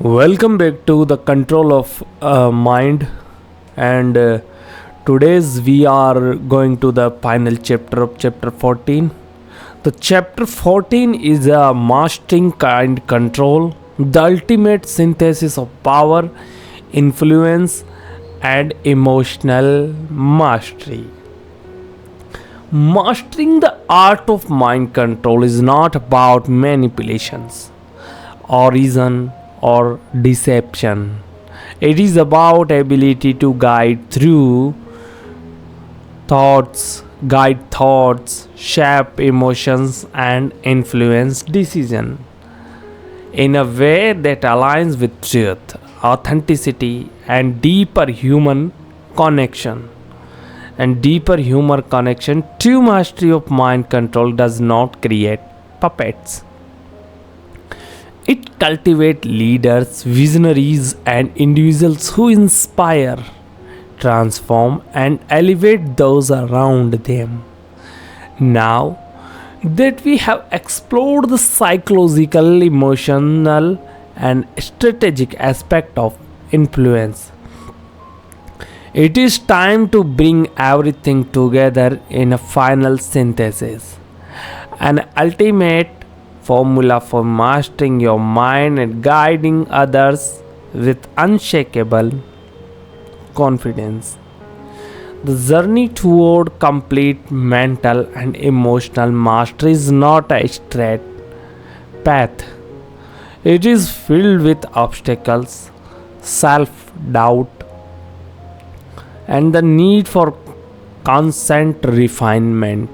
Welcome back to the control of mind, and today's we are going to the final chapter of chapter 14. The chapter 14 is a mastering kind control, the ultimate synthesis of power, influence, and emotional mastery. Mastering the art of mind control is not about manipulations or reason or deception. It is about ability to guide thoughts, shape emotions, and influence decision in a way that aligns with truth, authenticity, and deeper human connection. True mastery of mind control does not create puppets. It cultivates leaders, visionaries, and individuals who inspire, transform, and elevate those around them. Now that we have explored the psychological, emotional, and strategic aspect of influence, it is time to bring everything together in a final synthesis, an ultimate formula for mastering your mind and guiding others with unshakable confidence. The journey toward complete mental and emotional mastery is not a straight path. It is filled with obstacles, self doubt, and the need for constant refinement.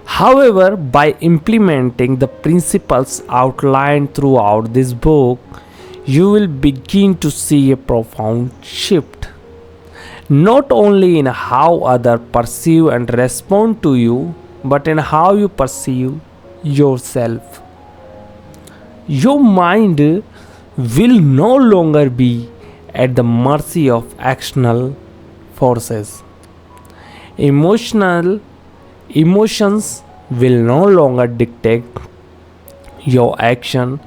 However, by implementing the principles outlined throughout this book, you will begin to see a profound shift, not only in how others perceive and respond to you, but in how you perceive yourself. Your mind will no longer be at the mercy of external forces. Emotions will no longer dictate your action,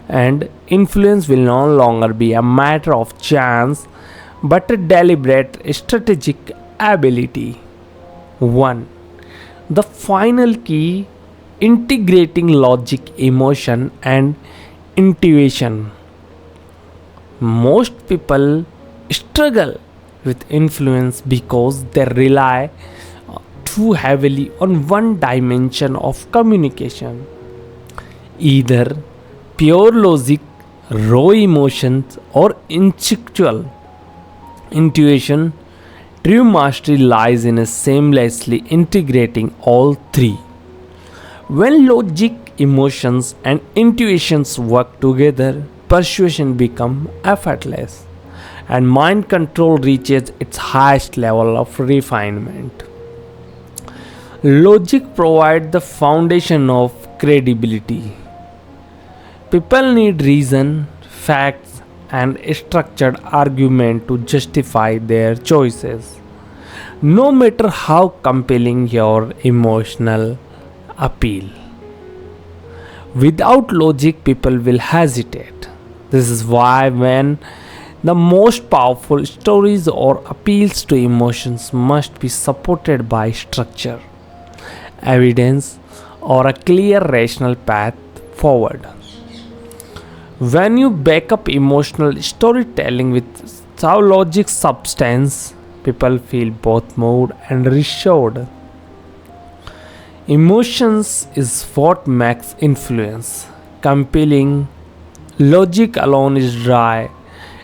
and influence will no longer be a matter of chance but a deliberate strategic ability. 1. The final key: integrating logic, emotion, and intuition. Most people struggle with influence because they rely too heavily on one dimension of communication, either pure logic, raw emotions, or instinctual intuition. True mastery lies in seamlessly integrating all three. When logic, emotions, and intuitions work together, persuasion becomes effortless, and mind control reaches its highest level of refinement. Logic provides the foundation of credibility. People need reason, facts, and structured argument to justify their choices, no matter how compelling your emotional appeal. Without logic, people will hesitate. This is why, when the most powerful stories or appeals to emotions must be supported by structure, evidence, or a clear rational path forward. When you back up emotional storytelling with logic substance, people feel both moved and reassured. Emotions is what makes influence compelling. Logic alone is dry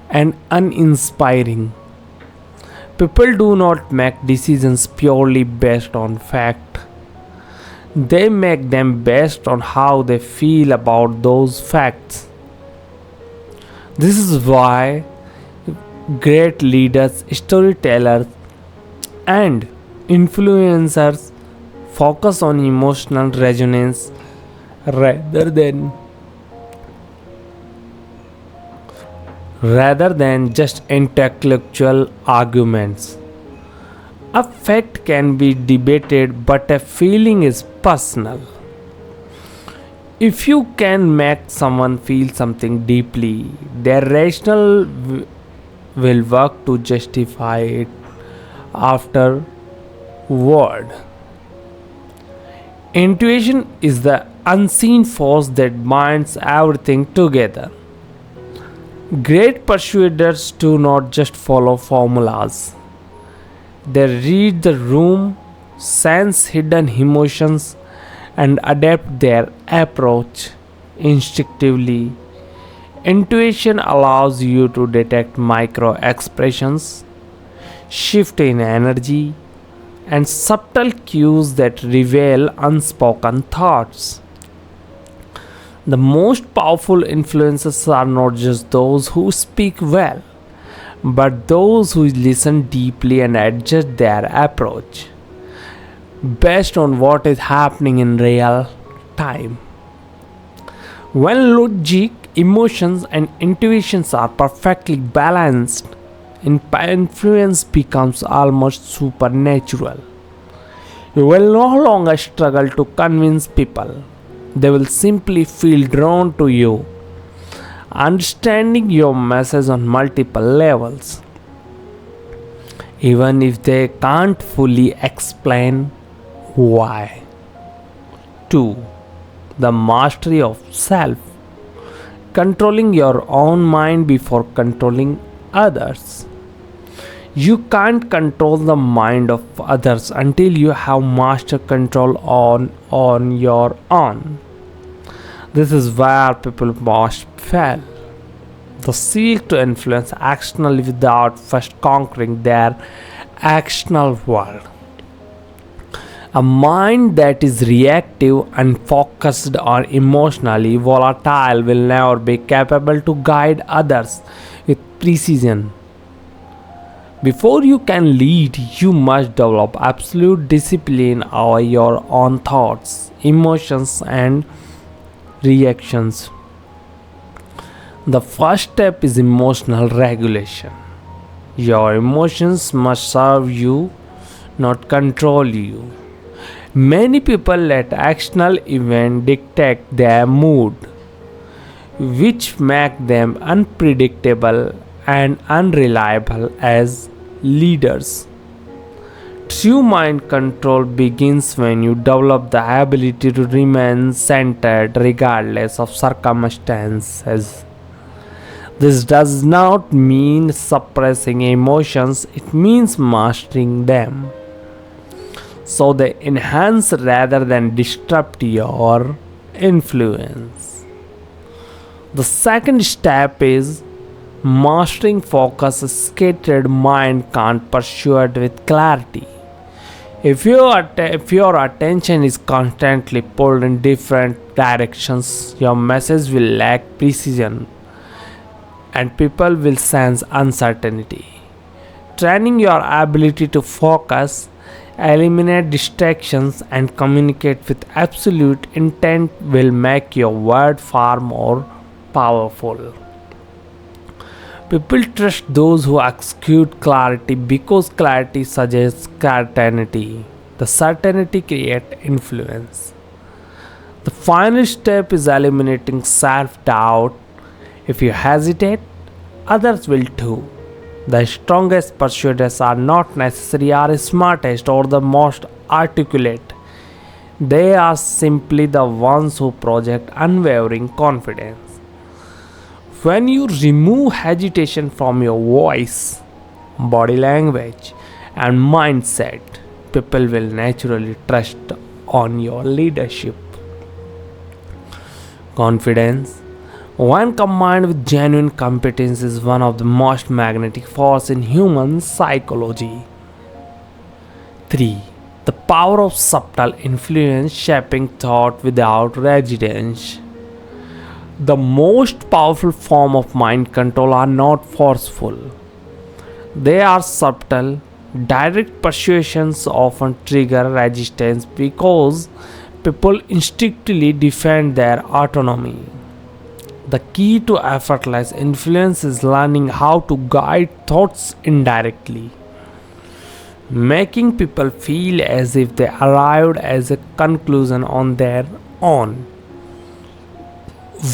and uninspiring. People do not make decisions purely based on fact. They make them based on how they feel about those facts. This is why great leaders, storytellers, and influencers focus on emotional resonance rather than just intellectual arguments. A fact can be debated, but a feeling is personal. If you can make someone feel something deeply, their rational will work to justify it afterward. Intuition is the unseen force that binds everything together. Great persuaders do not just follow formulas, they read the room, sense hidden emotions, and adapt their approach instinctively. Intuition allows you to detect micro expressions, shift in energy, and subtle cues that reveal unspoken thoughts. The most powerful influences are not just those who speak well, but those who listen deeply and adjust their approach based on what is happening in real time. When logic, emotions, and intuitions are perfectly balanced, influence becomes almost supernatural. You will no longer struggle to convince people, they will simply feel drawn to you, understanding your message on multiple levels, even if they can't fully explain why. 2. The mastery of self. Controlling your own mind before controlling others. You can't control the mind of others until you have master control on your own. This is where people most fail. They seek to influence actionally without first conquering their actional world. A mind that is reactive, unfocused, or emotionally volatile will never be capable to guide others with precision. Before you can lead, you must develop absolute discipline over your own thoughts, emotions, and reactions. The first step is emotional regulation. Your emotions must serve you, not control you. Many people let external events dictate their mood, which make them unpredictable and unreliable as leaders. True mind control begins when you develop the ability to remain centered regardless of circumstances. This does not mean suppressing emotions, it means mastering them, so they enhance rather than disrupt your influence. The second step is mastering focus. A scattered mind can't persuade with clarity. If your attention is constantly pulled in different directions, your message will lack precision and people will sense uncertainty. Training your ability to focus, eliminate distractions, and communicate with absolute intent will make your word far more powerful. People trust those who execute clarity because clarity suggests certainty. The certainty creates influence. The final step is eliminating self doubt. If you hesitate, others will too. The strongest persuaders are not necessarily the smartest or the most articulate. They are simply the ones who project unwavering confidence. When you remove hesitation from your voice, body language, and mindset, people will naturally trust on your leadership. Confidence, when combined with genuine competence, is one of the most magnetic forces in human psychology. 3. The power of subtle influence shaping thought without resistance. The most powerful form of mind control are not forceful. They are subtle. Direct persuasions often trigger resistance because people instinctively defend their autonomy. The key to effortless influence is learning how to guide thoughts indirectly, making people feel as if they arrived at a conclusion on their own.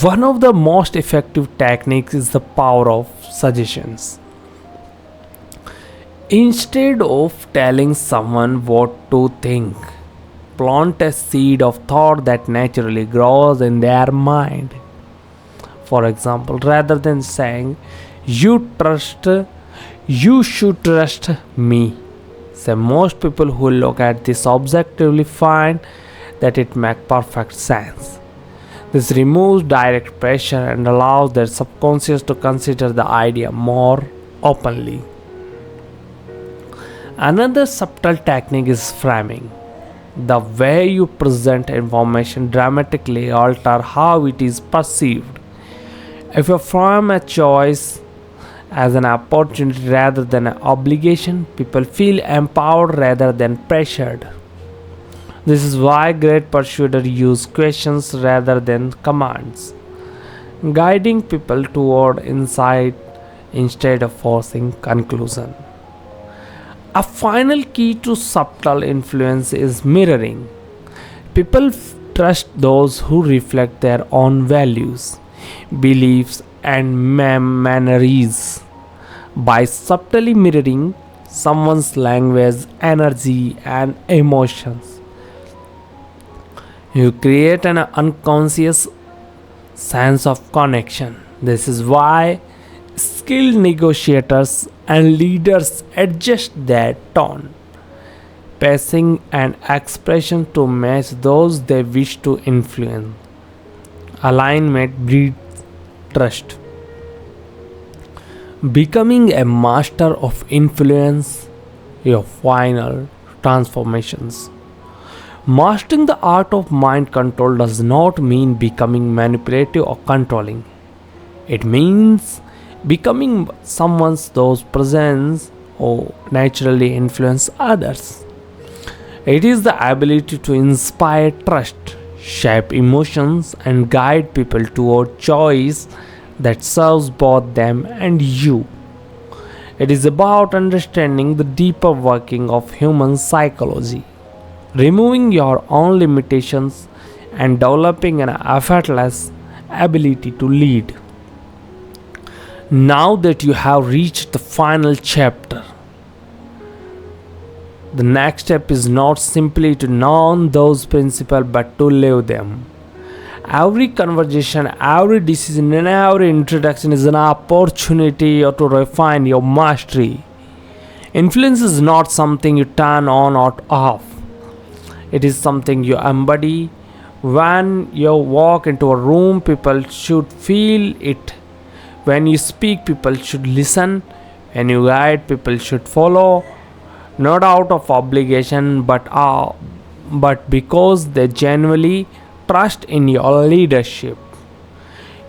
One of the most effective techniques is the power of suggestions. Instead of telling someone what to think, plant a seed of thought that naturally grows in their mind. For example, rather than saying, you trust, you should trust me. So most people who look at this objectively find that it makes perfect sense. This removes direct pressure and allows their subconscious to consider the idea more openly. Another subtle technique is framing. The way you present information dramatically alters how it is perceived. If you frame a choice as an opportunity rather than an obligation, people feel empowered rather than pressured. This is why great persuaders use questions rather than commands, guiding people toward insight instead of forcing conclusion. A final key to subtle influence is mirroring. People trust those who reflect their own values, beliefs, and mannerisms. By subtly mirroring someone's language, energy, and emotions, you create an unconscious sense of connection. This is why skilled negotiators and leaders adjust their tone, pacing, and expression to match those they wish to influence. Alignment breeds trust. Becoming a master of influence, your final transformations. Mastering the art of mind control does not mean becoming manipulative or controlling. It means becoming someone's those presence or naturally influence others. It is the ability to inspire trust, shape emotions, and guide people toward choice that serves both them and you. It is about understanding the deeper working of human psychology, removing your own limitations, and developing an effortless ability to lead. Now that you have reached the final chapter, the next step is not simply to know those principles but to live them. Every conversation, every decision, and every introduction is an opportunity to refine your mastery. Influence is not something you turn on or off, it is something you embody. When you walk into a room, people should feel it. When you speak, people should listen. When you guide, people should follow. Not out of obligation, but because they genuinely trust in your leadership.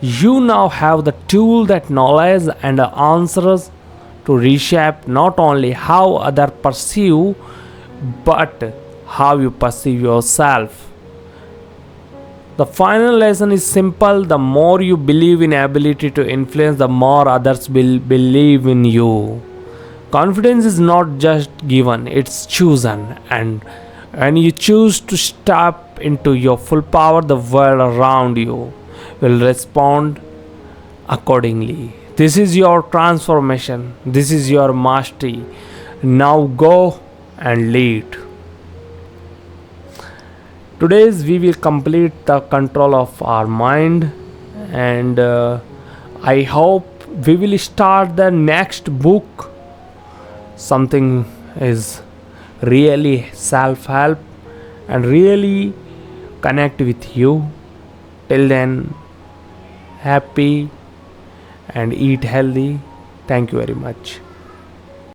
You now have the tool, that knowledge, and the answers to reshape not only how others perceive, but how you perceive yourself. The final lesson is simple: the more you believe in ability to influence, the more others will believe in you. Confidence is not just given, it's chosen. And when you choose to step into your full power, the world around you will respond accordingly. This is your transformation, this is your mastery. Now go and lead. Today we will complete the control of our mind, and I hope we will start the next book. Something is really self-help and really connect with you. Till then, happy and eat healthy. Thank you very much.